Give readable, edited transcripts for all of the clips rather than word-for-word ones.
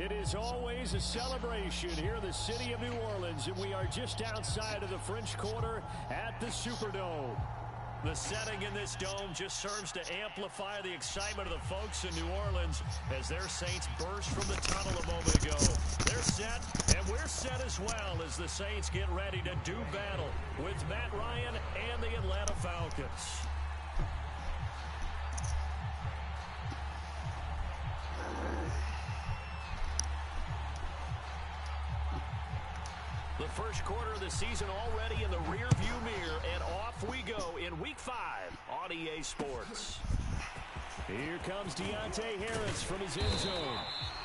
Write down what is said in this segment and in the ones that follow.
It is always a celebration here in the city of New Orleans, and we are just outside of the French Quarter at the Superdome. The setting in this dome just serves to amplify the excitement of the folks in New Orleans as their Saints burst from the tunnel a moment ago. They're set, and we're set as well as the Saints get ready to do battle with Matt Ryan and the Atlanta Falcons. The first quarter of the season already in the rearview mirror, and off we go in Week 5 on EA Sports. Here comes Deontay Harris from his end zone,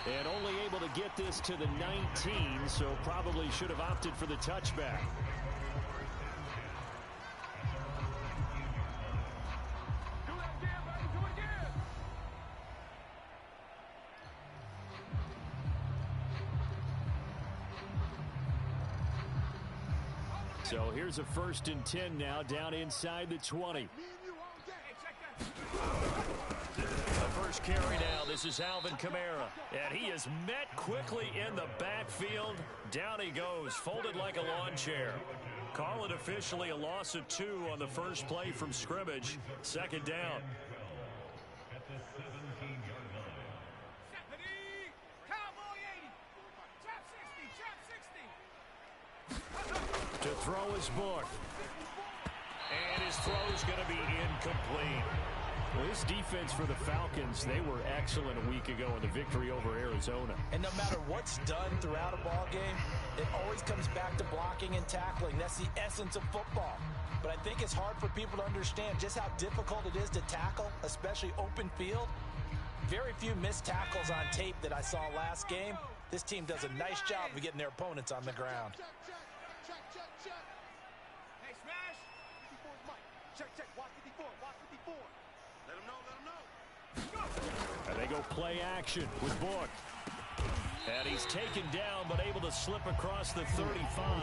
and only able to get this to the 19, so probably should have opted for the touchback. So here's a 1st and 10 now, down inside the 20. The first carry now, this is Alvin Kamara. And he is met quickly in the backfield. Down he goes, folded like a lawn chair. Call it officially a loss of 2 on the first play from scrimmage. 2nd down. To throw his book. And his throw is going to be incomplete. Well, this defense for the Falcons, they were excellent a week ago in the victory over Arizona. And no matter what's done throughout a ball game, it always comes back to blocking and tackling. That's the essence of football. But I think it's hard for people to understand just how difficult it is to tackle, especially open field. Very few missed tackles on tape that I saw last game. This team does a nice job of getting their opponents on the ground. And they go play action with Book. And he's taken down, but able to slip across the 35.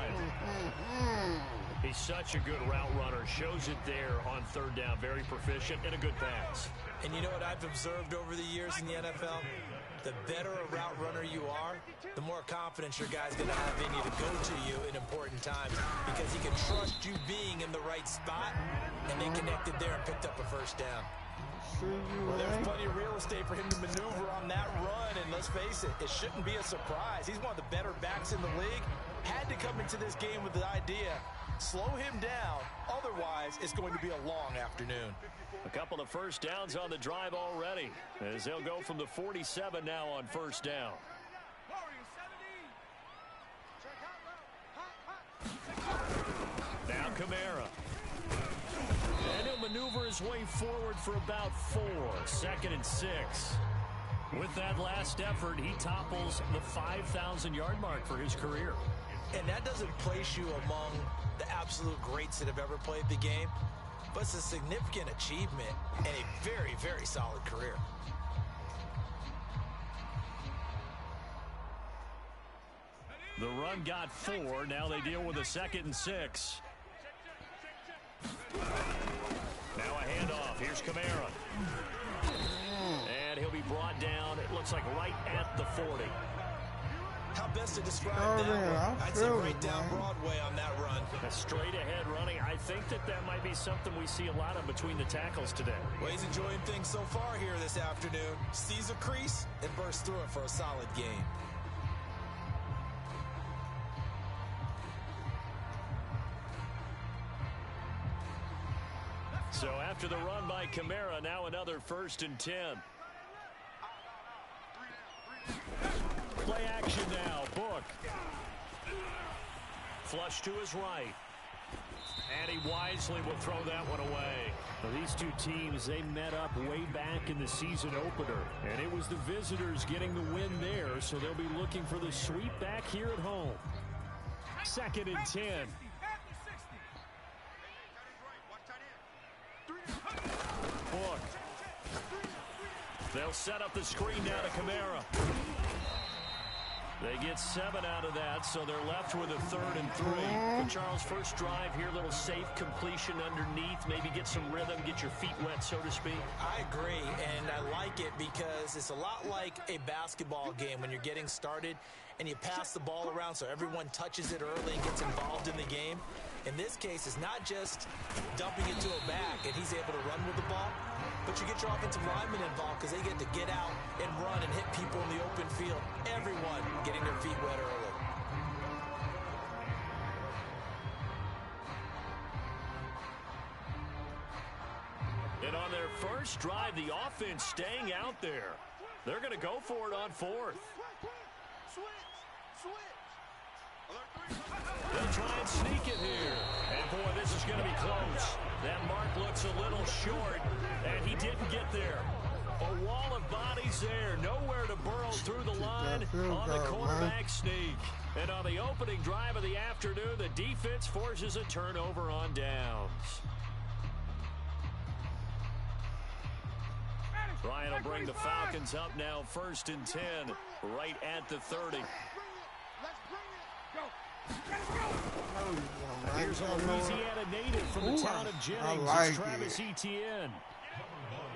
He's such a good route runner. Shows it there on 3rd down. Very proficient and a good pass. And you know what I've observed over the years in the NFL? The better a route runner you are, the more confidence your guy's going to have in you to go to you in important times because he can trust you being in the right spot, and they connected there and picked up a 1st down. Well, there's plenty of real estate for him to maneuver on that run, and let's face it, it shouldn't be a surprise. He's one of the better backs in the league. Had to come into this game with the idea, slow him down, otherwise it's going to be a long afternoon. A couple of 1st downs on the drive already, as they'll go from the 47 now on 1st down. Now Kamara. And he'll maneuver his way forward for about 4. 2nd and 6. With that last effort, he topples the 5,000-yard mark for his career. And that doesn't place you among the absolute greats that have ever played the game, but it's a significant achievement and a very, very solid career. The run got 4. Now they deal with a 2nd and 6. Now a handoff. Here's Kamara. And he'll be brought down, it looks like right at the 40. How best to describe that one? I'd say right down Broadway on that run. A straight ahead running. I think that might be something we see a lot of between the tackles today. Well, he's enjoying things so far here this afternoon. Sees a crease and bursts through it for a solid game. So after the run by Kamara, now another 1st and 10. Play action now. Book. Flush to his right. And he wisely will throw that one away. Well, these two teams, they met up way back in the season opener. And it was the visitors getting the win there, so they'll be looking for the sweep back here at home. 2nd and 10. Book. They'll set up the screen now to Kamara. They get 7 out of that, so they're left with a 3rd and 3. For Charles, first drive here, little safe completion underneath. Maybe get some rhythm, get your feet wet, so to speak. I agree, and I like it because it's a lot like a basketball game when you're getting started and you pass the ball around so everyone touches it early and gets involved in the game. In this case, it's not just dumping it to a back and he's able to run with the ball, but you get your offensive linemen involved because they get to get out and run and hit people in the open field. Everyone getting their feet wet early. And on their first drive, the offense staying out there. They're going to go for it on 4th. They'll try and sneak it here. And, boy, this is going to be close. That mark looks a little short, and he didn't get there. A wall of bodies there. Nowhere to burrow through the line on the quarterback sneak. And on the opening drive of the afternoon, the defense forces a turnover on downs. Ryan will bring the Falcons up now 1st and 10, right at the 30. Here's a Louisiana native from the town of Jennings. It's Travis Etienne.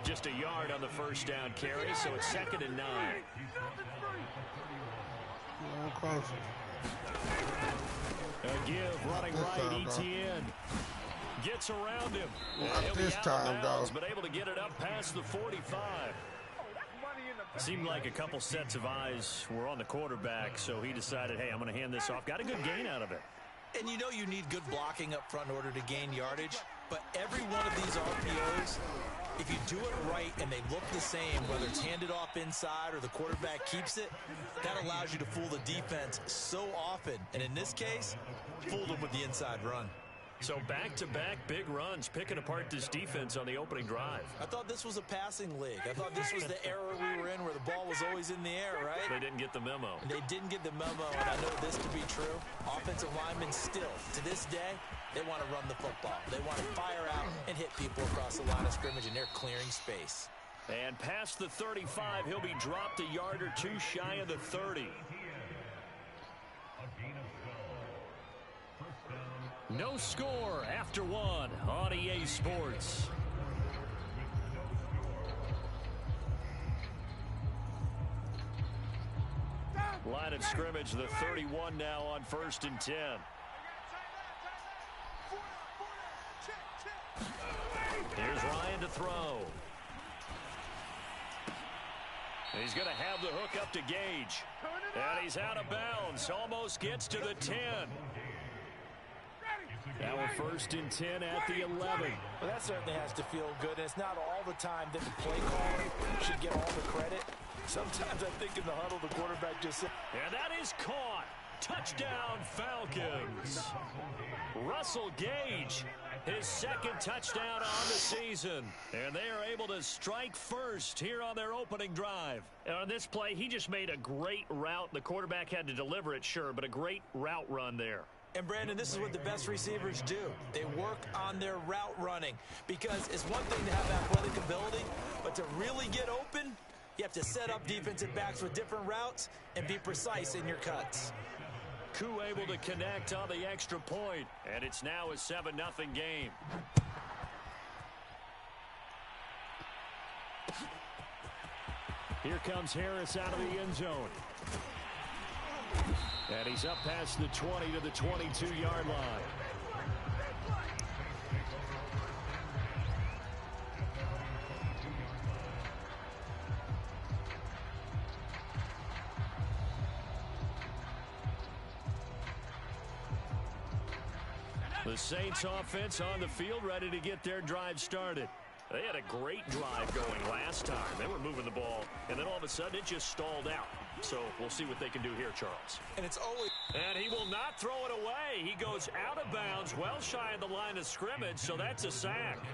Just a yard on the first down carry, so it's 2nd and 9. A give running right, Etienne. Gets around him. He'll be out of bounds, but able to get it up past the 45. Seemed like a couple sets of eyes were on the quarterback, so he decided, hey, I'm going to hand this off. Got a good gain out of it. And you know you need good blocking up front in order to gain yardage, but every one of these RPOs, if you do it right and they look the same, whether it's handed off inside or the quarterback keeps it, that allows you to fool the defense so often. And in this case, fooled them with the inside run. So back-to-back big runs, picking apart this defense on the opening drive. I thought this was a passing league. I thought this was the era we were in where the ball was always in the air, right? They didn't get the memo. They didn't get the memo, and I know this to be true. Offensive linemen still, to this day, they want to run the football. They want to fire out and hit people across the line of scrimmage, and they're clearing space. And past the 35, he'll be dropped a yard or two shy of the 30. No score after 1 on EA Sports. Line of scrimmage, the 31 now on 1st and 10. Here's Ryan to throw. He's going to have the hook up to Gage. And he's out of bounds. Almost gets to the 10. Now a 1st and 10 at the 11. Well, that certainly has to feel good. And it's not all the time that the play caller should get all the credit. Sometimes I think in the huddle, the quarterback just said, and that is caught. Touchdown, Falcons. Russell Gage, his 2nd touchdown on the season. And they are able to strike first here on their opening drive. And on this play, he just made a great route. The quarterback had to deliver it, sure, but a great route run there. And, Brandon, this is what the best receivers do. They work on their route running because it's one thing to have athletic ability, but to really get open, you have to set up defensive backs with different routes and be precise in your cuts. Koo able to connect on the extra point, and it's now a 7-0 game. Here comes Harris out of the end zone. And he's up past the 20 to the 22-yard line. The Saints offense on the field, ready to get their drive started. They had a great drive going last time. They were moving the ball, and then all of a sudden it just stalled out. So we'll see what they can do here, Charles. And it's always... And he will not throw it away. He goes out of bounds, well shy of the line of scrimmage, so that's a sack.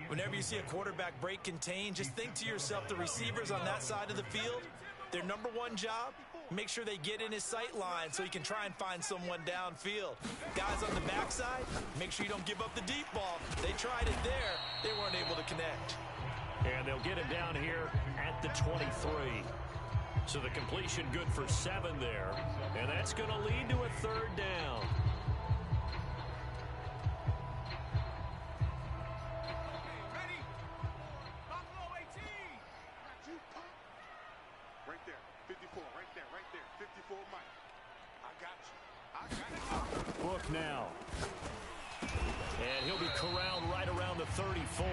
Whenever you see a quarterback break contain, just think to yourself, the receivers on that side of the field, their number one job, make sure they get in his sight line so he can try and find someone downfield. Guys on the backside, make sure you don't give up the deep ball. They tried it there. They weren't able to connect. And they'll get him down here at the 23. So the completion good for 7 there, and that's going to lead to a 3rd down. Right there, 54, right there, 54 Mike. I got you. Book now. And he'll be corralled right around the 34.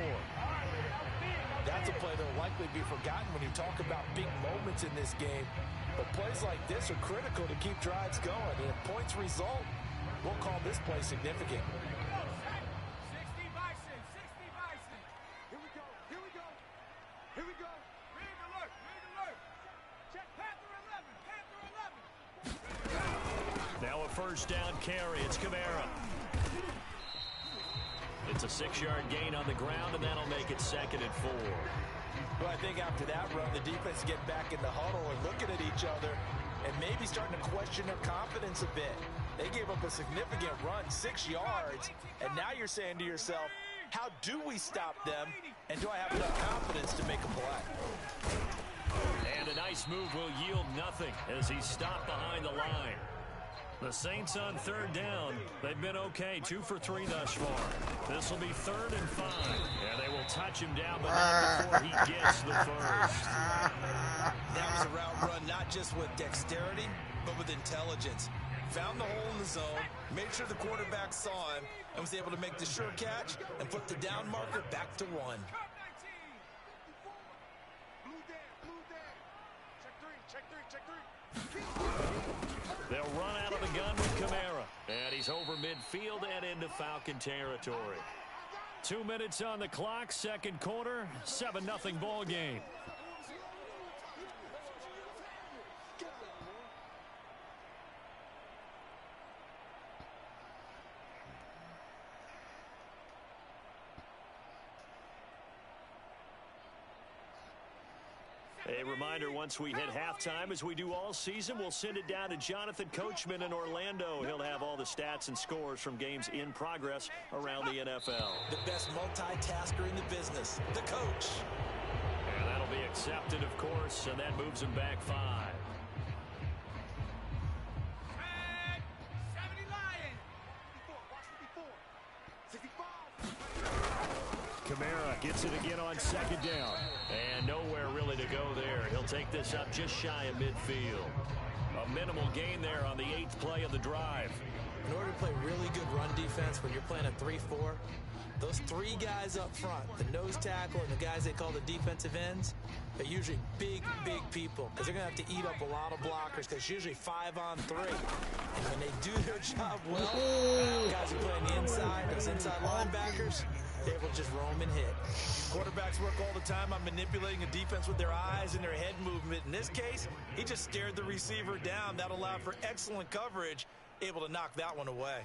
That's a play that will likely be forgotten when you talk about big moments in this game. But plays like this are critical to keep drives going. And if points result, we'll call this play significant. 60 Bison, 60 Bison. Here we go, here we go, here we go. Rig alert, rig alert. Check Panther 11, Panther 11. Now a 1st down carry. It's Kamara. It's a 6-yard gain on the ground, and that'll make it 2nd and 4. Well, I think after that run, the defense get back in the huddle and looking at each other and maybe starting to question their confidence a bit. They gave up a significant run, 6 yards, and now you're saying to yourself, how do we stop them, and do I have enough confidence to make a play? And a nice move will yield nothing as he's stopped behind the line. The Saints on 3rd down. They've been okay, 2 for 3 thus far. This will be 3rd and 5. And they will touch him down, but not before he gets the 1st. That was a route run not just with dexterity, but with intelligence. Found the hole in the zone, made sure the quarterback saw him, and was able to make the sure catch and put the down marker back to 1. Blue dead. Check three. They'll run out of the gun with Kamara. And he's over midfield and into Falcon territory. 2 minutes on the clock, 2nd quarter, 7-0 ball game. A reminder, once we hit halftime, as we do all season, we'll send it down to Jonathan Coachman in Orlando. He'll have all the stats and scores from games in progress around the NFL. The best multitasker in the business, the coach. And that'll be accepted, of course, and that moves him back 5. 70 Lions. 54, watch 54. 65. Kamara gets it again on 2nd down. And nowhere really to go there. He'll take this up just shy of midfield. A minimal gain there on the 8th play of the drive. In order to play really good run defense when you're playing a 3-4, those 3 guys up front, the nose tackle and the guys they call the defensive ends, are usually big people because they're going to have to eat up a lot of blockers because it's usually 5 on 3. And when they do their job well, guys who play on the inside, those inside linebackers, they're able to just roam and hit. Quarterbacks work all the time on manipulating a defense with their eyes and their head movement. In this case, he just stared the receiver down. That allowed for excellent coverage, able to knock that one away.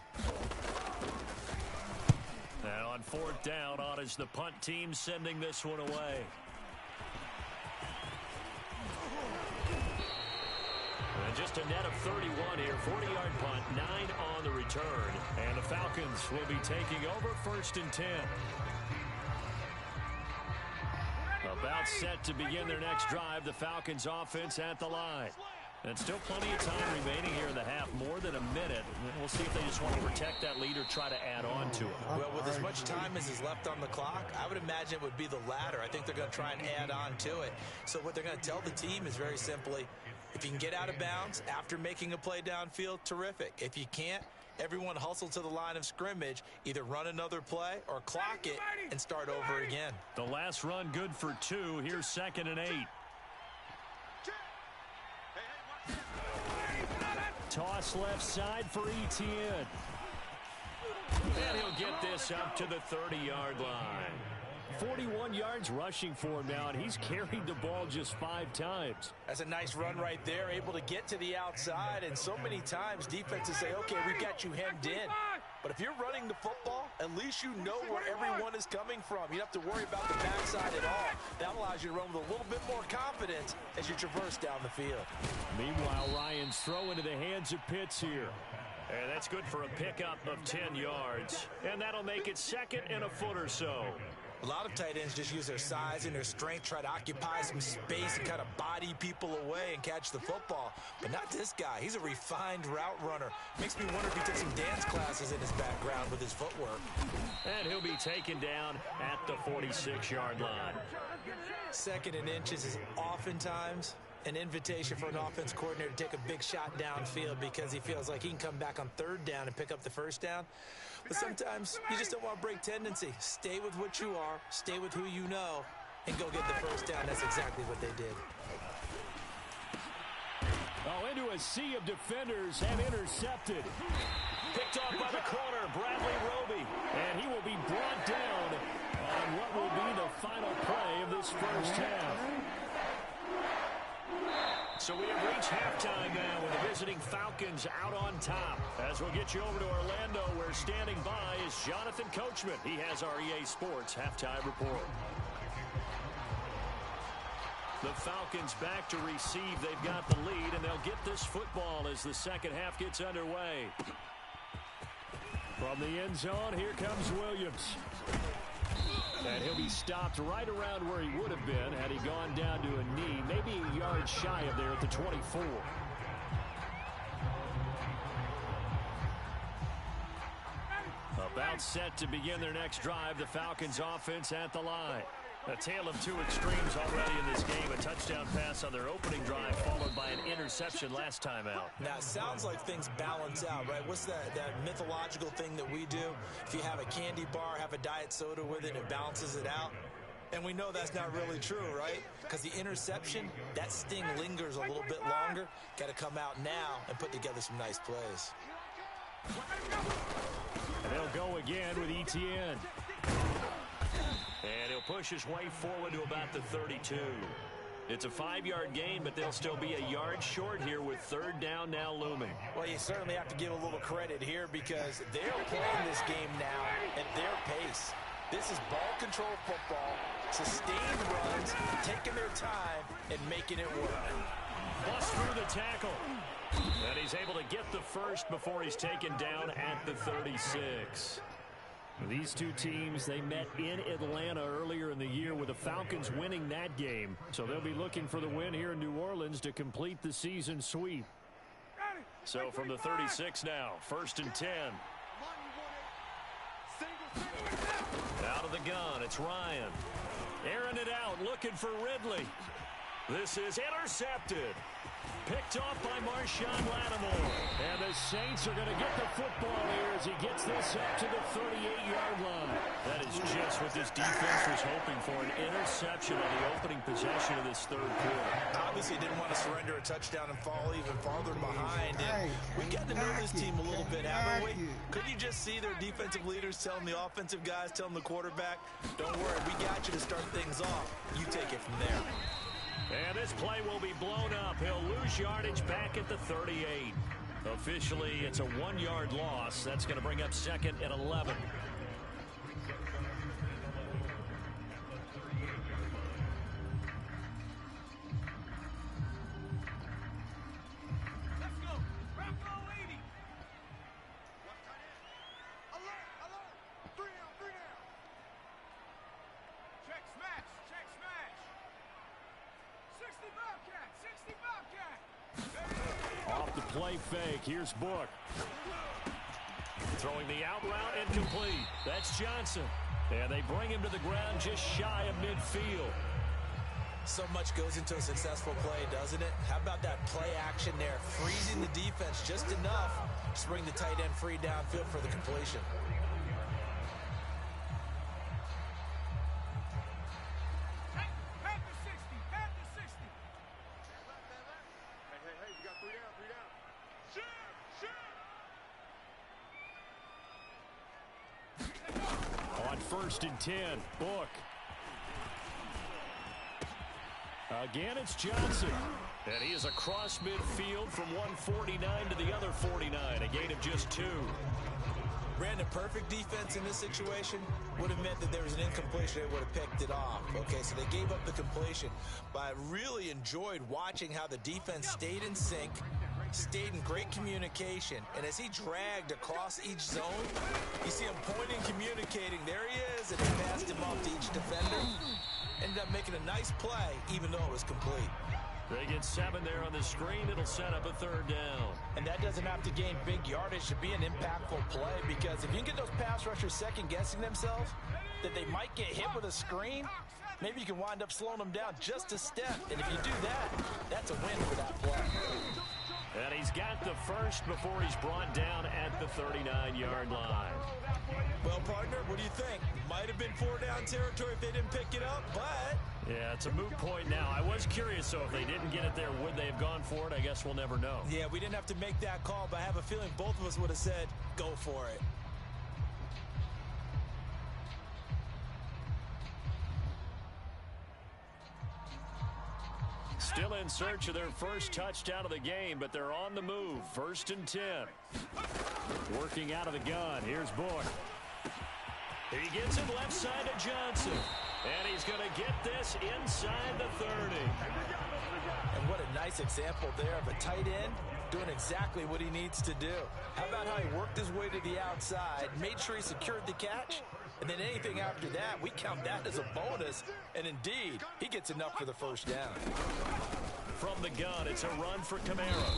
And on 4th down, on is the punt team sending this one away. And just a net of 31 here, 40-yard punt, 9 on the return. And the Falcons will be taking over 1st and 10. About set to begin their next drive, the Falcons offense at the line. And still plenty of time remaining here in the half, more than a minute. We'll see if they just want to protect that lead or try to add on to it. Well, with as much time as is left on the clock, I would imagine it would be the latter. I think they're going to try and add on to it. So what they're going to tell the team is very simply, if you can get out of bounds after making a play downfield, terrific. If you can't, everyone hustle to the line of scrimmage, either run another play or clock it and start over again. The last run good for 2. Here's 2nd and 8. Toss left side for Etienne. And he'll get this up to the 30-yard line. 41 yards rushing for him now, and he's carried the ball just 5 times. That's a nice run right there, able to get to the outside, and so many times defenses say, okay, we've got you hemmed in. But if you're running the football, at least you know where everyone is coming from. You don't have to worry about the backside at all. That allows you to run with a little bit more confidence as you traverse down the field. Meanwhile, Ryan's throw into the hands of Pitts here. And that's good for a pickup of 10 yards. And that'll make it 2nd and a foot or so. A lot of tight ends just use their size and their strength, try to occupy some space and kind of body people away and catch the football. But not this guy. He's a refined route runner. Makes me wonder if he took some dance classes in his background with his footwork. And he'll be taken down at the 46-yard line. 2nd and inches is oftentimes an invitation for an offense coordinator to take a big shot downfield because he feels like he can come back on 3rd down and pick up the 1st down. But sometimes you just don't want to break tendency. Stay with what you are, stay with who you know, and go get the 1st down. That's exactly what they did. Oh, into a sea of defenders and intercepted. Picked off by the corner, Bradley Roby. And he will be brought down on what will be the final play of this first half. So we have reached halftime now with the visiting Falcons out on top. As we'll get you over to Orlando, where standing by is Jonathan Coachman. He has our EA Sports halftime report. The Falcons back to receive. They've got the lead, and they'll get this football as the second half gets underway. From the end zone, here comes Williams. And he'll be stopped right around where he would have been had he gone down to a knee, maybe a yard shy of there at the 24. About set to begin their next drive, the Falcons offense at the line. A tale of two extremes already in this game. A touchdown pass on their opening drive, followed by an interception last time out. Now, it sounds like things balance out, right? What's that mythological thing that we do? If you have a candy bar, have a diet soda with it, it balances it out. And we know that's not really true, right? Because the interception, that sting lingers a little bit longer. Got to come out now and put together some nice plays. And they'll go again with Etienne. And he'll push his way forward to about the 32. It's a 5-yard gain, but they'll still be a yard short here with 3rd down now looming. Well, you certainly have to give a little credit here because they're playing this game now at their pace. This is ball control football, sustained runs, taking their time, and making it work. Bust through the tackle. And he's able to get the first before he's taken down at the 36. These two teams, they met in Atlanta earlier in the year with the Falcons winning that game. So they'll be looking for the win here in New Orleans to complete the season sweep. So from the 36 now, 1st and 10. Out of the gun, it's Ryan. Airing it out, looking for Ridley. This is intercepted. Picked off by Marshawn Lattimore. And the Saints are going to get the football here as he gets this up to the 38-yard line. That is just what this defense was hoping for, an interception on the opening possession of this 3rd quarter. Obviously didn't want to surrender a touchdown and fall even farther behind. And we got to know this team a little bit, haven't we? Could you just see their defensive leaders telling the offensive guys, telling the quarterback, don't worry, we got you to start things off. You take it from there. And this play will be blown up. He'll lose yardage back at the 38. Officially, it's a 1-yard loss. That's going to bring up 2nd and 11. Play fake. Here's Book. Throwing the out route incomplete. That's Johnson. And they bring him to the ground just shy of midfield. So much goes into a successful play, doesn't it? How about that play action there? Freezing the defense just enough to bring the tight end free downfield for the completion. On 1st and 10, Book. Again, it's Johnson. And he is across midfield from 149 to the other 49, a gain of just 2. Brandon, perfect defense in this situation would have meant that there was an incompletion. They would have picked it off. Okay, so they gave up the completion. But I really enjoyed watching how the defense stayed in sync, stayed in great communication. And as he dragged across each zone, you see him pointing, communicating. There he is, and they passed him off to each defender. Ended up making a nice play, even though it was complete. They get 7 there on the screen. It'll set up a 3rd down. And that doesn't have to gain big yardage to be an impactful play, because if you can get those pass rushers second-guessing themselves, that they might get hit with a screen, maybe you can wind up slowing them down just a step. And if you do that, that's a win for that play. And he's got the first before he's brought down at the 39-yard line. Well, partner, what do you think? Might have been 4-down territory if they didn't pick it up, but... Yeah, it's a moot point now. I was curious, so if they didn't get it there, would they have gone for it? I guess we'll never know. Yeah, we didn't have to make that call, but I have a feeling both of us would have said, go for it. Still in search of their first touchdown of the game, but they're on the move. 1st and 10. Working out of the gun. Here's Book. He gets it left side to Johnson. And he's going to get this inside the 30. And what a nice example there of a tight end doing exactly what he needs to do. How about how he worked his way to the outside, made sure he secured the catch, and then anything after that, we count that as a bonus. And indeed, he gets enough for the 1st down. From the gun, it's a run for Kamara.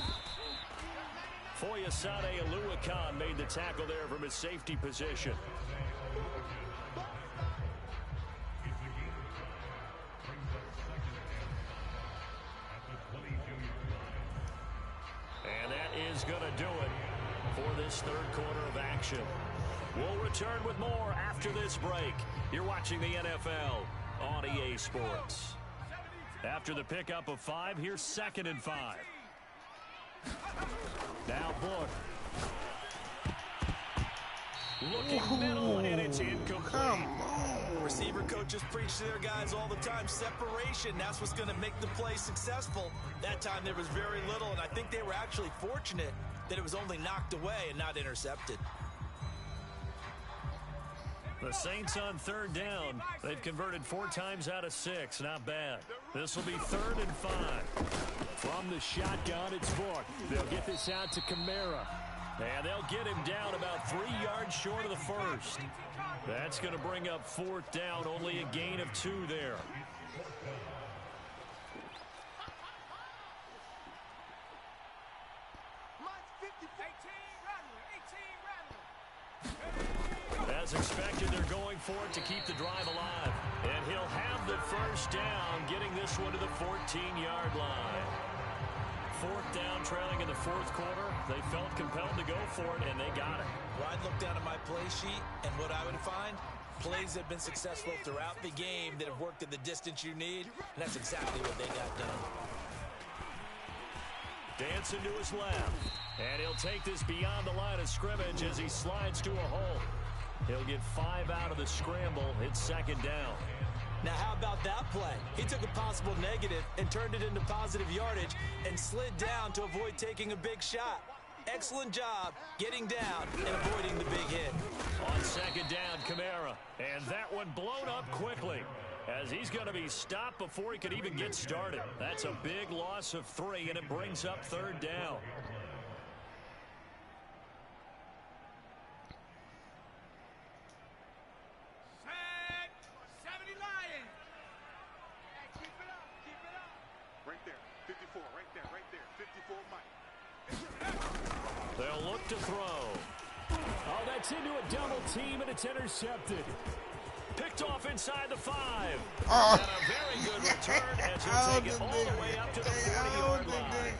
Foyesade Oluwakan made the tackle there from his safety position. And that is going to do it for this 3rd quarter of action. We'll return with more after this break. You're watching the NFL on EA Sports. After the pickup of 5, here's 2nd and 5. Now Book. Looking middle, and it's incomplete. Come on. Receiver coaches preach to their guys all the time. Separation, that's what's going to make the play successful. That time there was very little, and I think they were actually fortunate that it was only knocked away and not intercepted. The Saints on 3rd down. They've converted 4 times out of 6. Not bad. This will be 3rd and 5. From the shotgun, it's Book. They'll get this out to Kamara. And they'll get him down about 3 yards short of the 1st. That's going to bring up 4th down. Only a gain of 2 there. As expected, they're going for it to keep the drive alive. And he'll have the 1st down, getting this one to the 14-yard line. 4th down, trailing in the 4th quarter. They felt compelled to go for it, and they got it. Well, I'd look down at my play sheet, and what I would find, plays that have been successful throughout the game that have worked at the distance you need, and that's exactly what they got done. Dancing to his left, and he'll take this beyond the line of scrimmage as he slides to a hole. He'll get 5 out of the scramble. It's 2nd down. Now, how about that play? He took a possible negative and turned it into positive yardage and slid down to avoid taking a big shot. Excellent job getting down and avoiding the big hit. On 2nd down, Kamara. And that one blown up quickly as he's going to be stopped before he could even get started. That's a big loss of 3, and it brings up 3rd down. They'll look to throw. Oh, that's into a double team, and it's intercepted. Picked off inside the 5. Oh. And a very good return as he'll take it all the way up to the 40-yard line.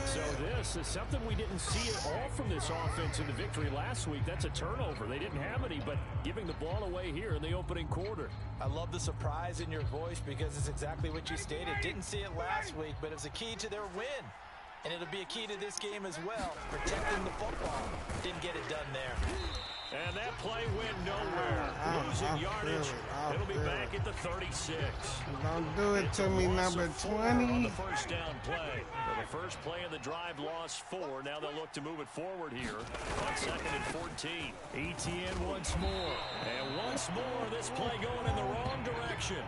So this is something we didn't see at all from this offense in the victory last week. That's a turnover. They didn't have any, but giving the ball away here in the opening quarter. I love the surprise in your voice because it's exactly what you stated. Didn't see it last week, but it was a key to their win. And it'll be a key to this game as well, protecting the football. Didn't get it done there. And that play went nowhere. Losing yardage. It'll be back at the 36. Don't do it to me, number 20. On the 1st down play. So the first play of the drive lost 4. Now they'll look to move it forward here on 2nd and 14. ETN once more. And once more, this play going in the wrong direction.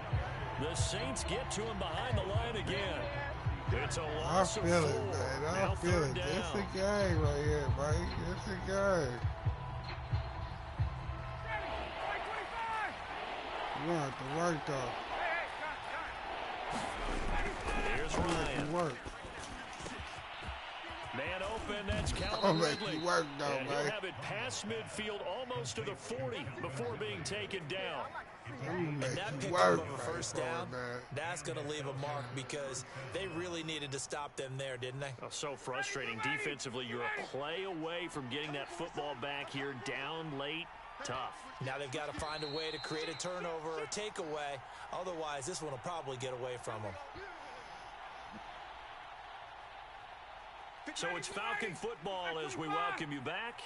The Saints get to him behind the line again. It's a loss of 4. I feel it, man. I feel it. It's a game right here, buddy. It's a game. You have to work, though. Here's Ryan. Work. Man open, that's I'll Calvin make Ridley. you work, though, And he'll man. have it past midfield, almost to the 40, before being taken down. And that pickup of a first down, that's going to leave a mark because they really needed to stop them there, didn't they? Oh, so frustrating. Defensively, you're a play away from getting that football back here, down late. Tough. Now they've got to find a way to create a turnover or takeaway. Otherwise, this one will probably get away from them. So it's Falcon football as we welcome you back.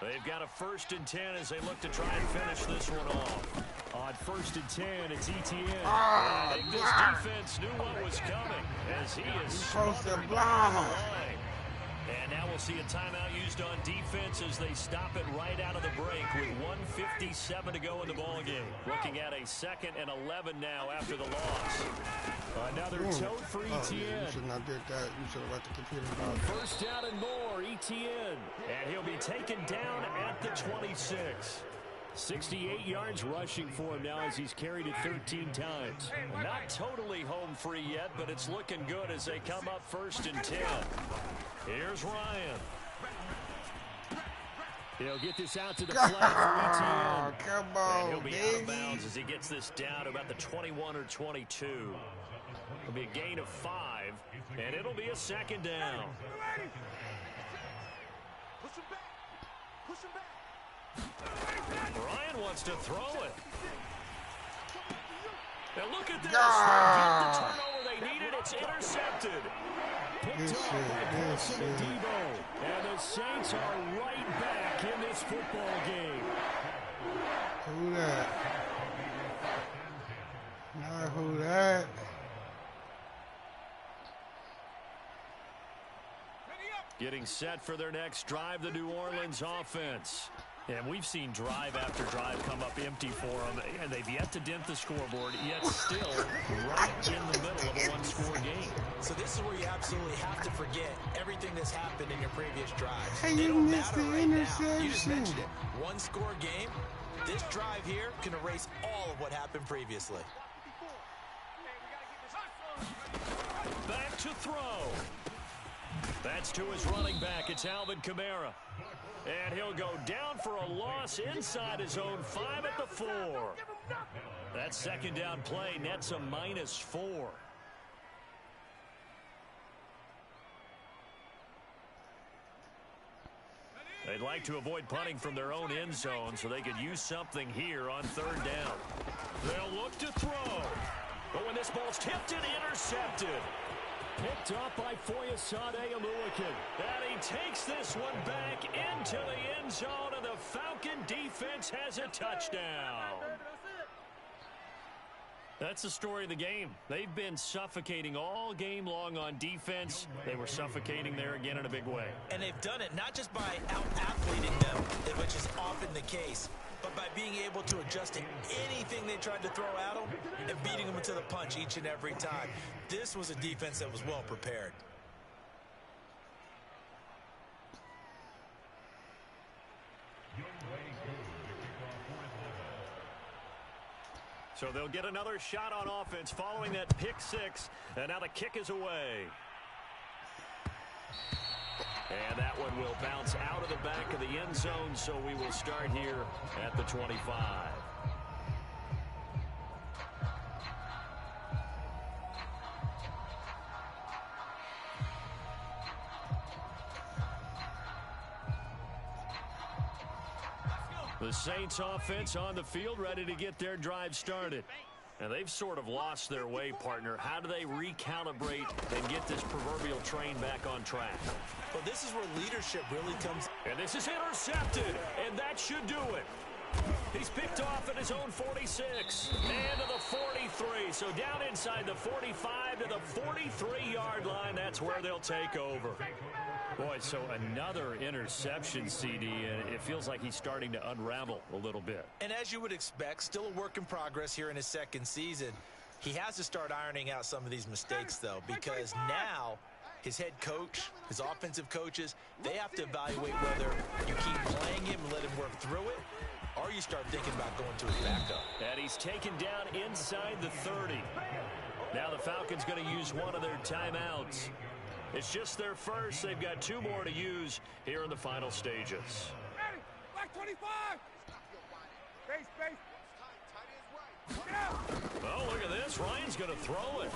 They've got a 1st and 10 as they look to try and finish this one off. On 1st and 10, it's Etienne. I think this defense knew what was coming as he is supposed to smothering block. down the line. And now we'll see a timeout used on defense as they stop it right out of the break with 1:57 to go in the ballgame. Looking at a 2nd and 11 now after the loss. Another tote for Etienne. You should not did that. You should have let the computer go. 1st down and more, Etienne. And he'll be taken down at the 26. 68 yards rushing for him now as he's carried it 13 times. Not totally home free yet, but it's looking good as they come up 1st and 10. Here's Ryan. He'll get this out to the flat for Etienne. Come And on, he'll be out of baby. bounds as he gets this down to about the 21 or 22. It'll be a gain of 5, and it'll be a 2nd down. Push him back. Push him back. Ryan wants to throw it. Now look at this. Ah. They get the turnover they needed. It's intercepted. Picked up by Paulson and Debo. And the Saints are right back in this football game. Who that? Not who that. Getting set for their next drive, the New Orleans offense. And we've seen drive after drive come up empty for them, and they've yet to dent the scoreboard, yet still right in the middle of a one-score game. So this is where you absolutely have to forget everything that's happened in your previous drives. Hey, They you don't missed matter the right now. You just interception. mentioned it. One-score game. This drive here can erase all of what happened previously. Back to throw. That's to his running back. It's Alvin Kamara. And he'll go down for a loss inside his own 5 at the 4. That 2nd down play nets a -4. They'd like to avoid punting from their own end zone so they could use something here on 3rd down. They'll look to throw. But when this ball's tipped and intercepted. Picked up by Foyesade Oluwakin. And he takes this one back into the end zone, and the Falcon defense has a touchdown. That's the story of the game. They've been suffocating all game long on defense. They were suffocating there again in a big way. And they've done it not just by out-athleting them, which is often the case, but by being able to adjust to anything they tried to throw at them and beating them to the punch each and every time. This was a defense that was well prepared. So they'll get another shot on offense following that pick 6, and now the kick is away. And that one will bounce out of the back of the end zone, so we will start here at the 25. The Saints offense on the field, ready to get their drive started. And they've sort of lost their way, partner. How do they recalibrate and get this proverbial train back on track? Well, this is where leadership really comes. And this is intercepted, and that should do it. He's picked off at his own 46 and to the 43. So down inside the 45 to the 43-yard line. That's where they'll take over. Boy, so another interception, CD, and it feels like he's starting to unravel a little bit. And as you would expect, still a work in progress here in his 2nd season. He has to start ironing out some of these mistakes, though, because now his head coach, his offensive coaches, they have to evaluate whether you keep playing him and let him work through it, or you start thinking about going to his backup. And he's taken down inside the 30. Now the Falcons going to use one of their timeouts. It's just their first. They've got 2 more to use here in the final stages. Ready? Black 25. Base, base. Oh, look at this. Ryan's going to throw it.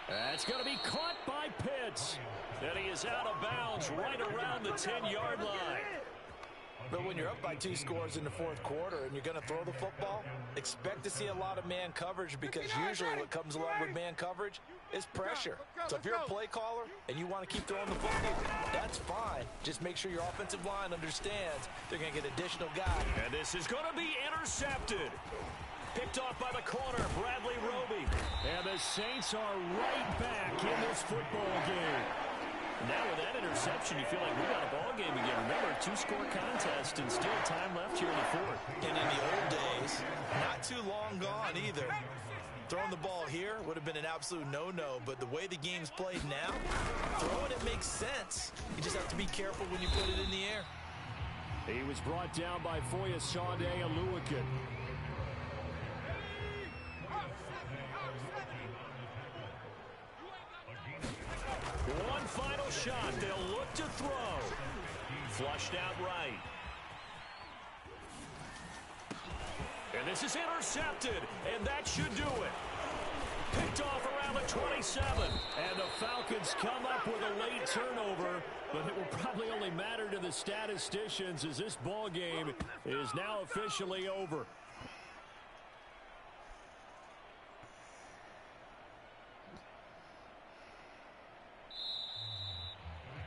That's going to be caught by Pitts. And he is out of bounds right around the 10-yard line. But when you're up by 2 scores in the 4th quarter and you're going to throw the football, expect to see a lot of man coverage, because usually what comes along with man coverage is pressure. So if you're a play caller and you want to keep throwing the football, that's fine. Just make sure your offensive line understands they're going to get additional guys. And this is going to be intercepted. Picked off by the corner, Bradley Roby. And the Saints are right back in this football game. Now with that interception, you feel like we got a ball game again. Remember, 2-score contest and still time left here in the 4th. And in the old days, not too long gone either, throwing the ball here would have been an absolute no-no. But the way the game's played now, throwing it makes sense. You just have to be careful when you put it in the air. He was brought down by Foyesade Oluwakin. One final shot. They'll look to throw. Flushed out right. And this is intercepted, and that should do it. Picked off around the 27. And the Falcons come up with a late turnover, but it will probably only matter to the statisticians as this ball game is now officially over.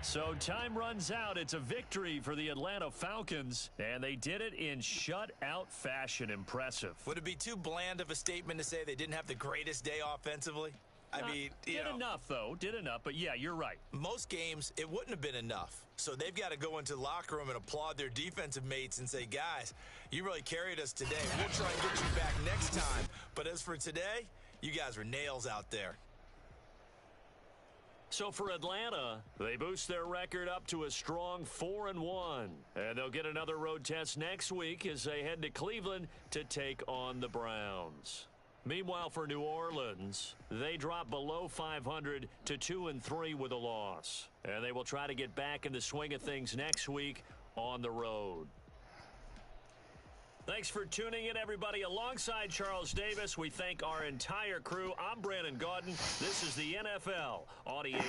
So time runs out. It's a victory for the Atlanta Falcons, and they did it in shutout fashion. Impressive. Would it be too bland of a statement to say they didn't have the greatest day offensively? I mean, did enough, though. Did enough, but yeah, you're right. Most games, it wouldn't have been enough. So they've got to go into the locker room and applaud their defensive mates and say, guys, you really carried us today. We'll try and get you back next time. But as for today, you guys were nails out there. So for Atlanta, they boost their record up to a strong 4-1. And they'll get another road test next week as they head to Cleveland to take on the Browns. Meanwhile, for New Orleans, they drop below 500 to 2-3 with a loss. And they will try to get back in the swing of things next week on the road. Thanks for tuning in, everybody. Alongside Charles Davis, we thank our entire crew. I'm Brandon Gaudin. This is the NFL on EA.